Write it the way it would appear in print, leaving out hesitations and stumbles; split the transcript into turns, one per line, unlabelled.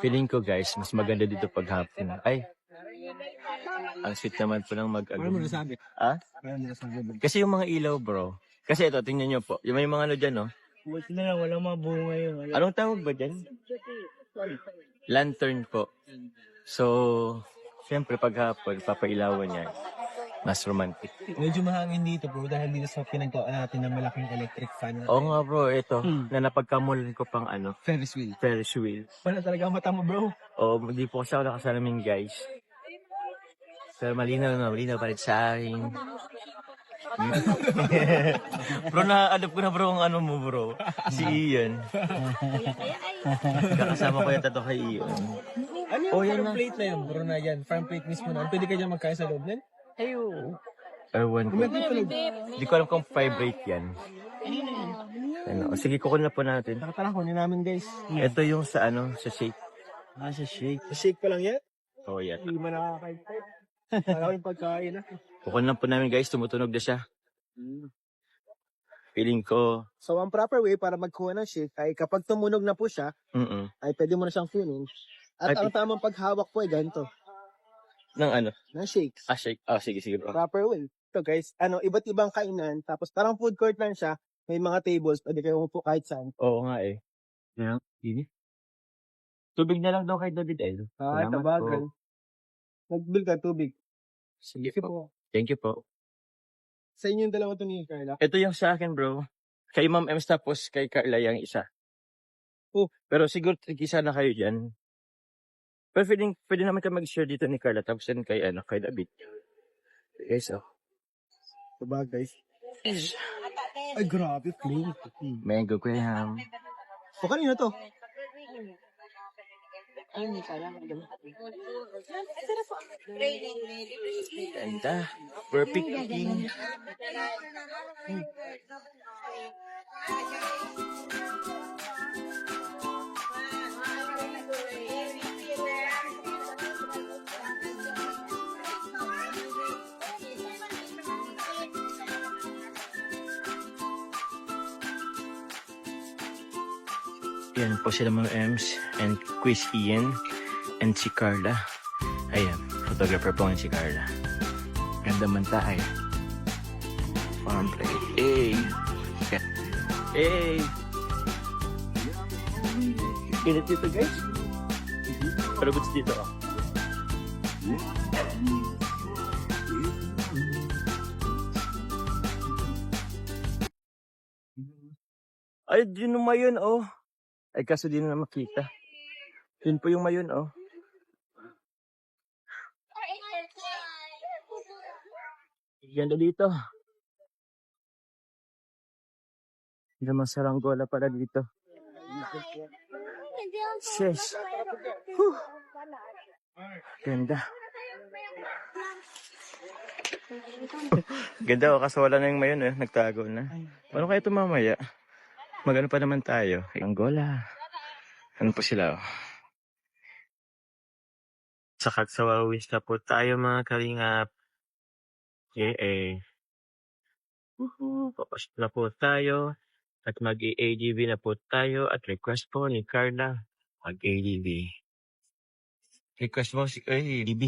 Feeling ko guys, mas maganda dito pag hapon. Ay, ang sweet naman po ng
Ano mo nasabi?
Ah?
Ano mo nasabi?
Kasi yung mga ilaw bro. Kasi ito, tingnan nyo po. Yung may mga ano dyan, no?
Buti na lang, walang mga bunga yun.
Anong tawag ba dyan? Lantern po. So, siyempre pag hapon, papailawan niya. Mas romantic.
Medyo mahangin dito bro dahil dito sa pinagkawaan natin ng malaking electric fan.
Oo nga bro, ito. Na napagkamulan ko pang ano,
Ferris wheel.
Ferris wheel.
Wala talaga ang mata mo bro.
Oo, hindi po kasi ako nakasalamin guys. Pero malinaw pa rin sa akin. Bro, na-adopt ko na bro ang ano mo bro. Si Ian. Kakasama ko yung tato kay Ian.
Ano yung
Oh, yan
farm
na.
plate na yun bro na yan? Farm plate mismo na. Pwede ka dyan magkaya sa loob nun?
Ayo. Ewan ko. Hindi ko alam kung vibrate yan. Ano, sige, kukunin na po natin.
Nakatara ko namin guys.
Ito yung sa ano, sa shake.
Sa shake. Sa shake pa lang yan?
Oh, yan.
Hindi mo nakakain. Maraming pagkain na.
Kukunin na po namin guys, tumutunog na siya. Feeling ko,
So, ang proper way para magkuha ng shake ay kapag tumunog na po siya, ay pwede mo na siyang kunin. At
Ay,
ang tamang paghawak po ay ganito,
ng ano?
ng shakes.
Shake. Sige bro.
Proper way. So guys, iba't ibang kainan, tapos parang food court lang siya, may mga tables, pwede kayo umupo kahit saan.
Oo nga eh. Yan. Ini. Tubig na lang daw kay David eh. Salamat
tabagal.
po.
Nag-bill ka tubig.
Sige
Sige
po.
po.
Thank you po.
Sa inyo yung dalawa to ni Carla.
Ito yung sa akin bro. Kay Ma'am Ems tapos kay Carla yung isa.
Oh.
Pero siguro isa na kayo dyan. Pero pwede naman kayo mag-share dito ni Carla tapos yun kay David. Guys, oh.
Sabagay. Ay, grabe, plain.
Mango graham.
O, kanino to?
Ganda. Perfect king. Yan po sila Ma'am Ems and Quiz Ian and si Carla. Ayan, photographer po si Carla. Ganda man tayo. Farm plate. Hey! Hey! Kinit dito guys. Pero goods dito oh. Ay, di naman yun oh. Ay, kaso di na makita. Yun po yung mayon, oh. Ganda dito. Hindi naman saranggola pala dito. Sheesh. Whew. Ganda. Ganda, oh. Kaso wala na yung mayon, eh. Nagtago na. Paano kaya ito mamaya? Magano pa naman tayo? Angola. Ano po sila? Oh? Sa Kagsawawis na po tayo mga kalingap. Papasok na po tayo. At mag-ADV na po tayo. At request po ni Carla. Mag-ADV. Request mo si ADV.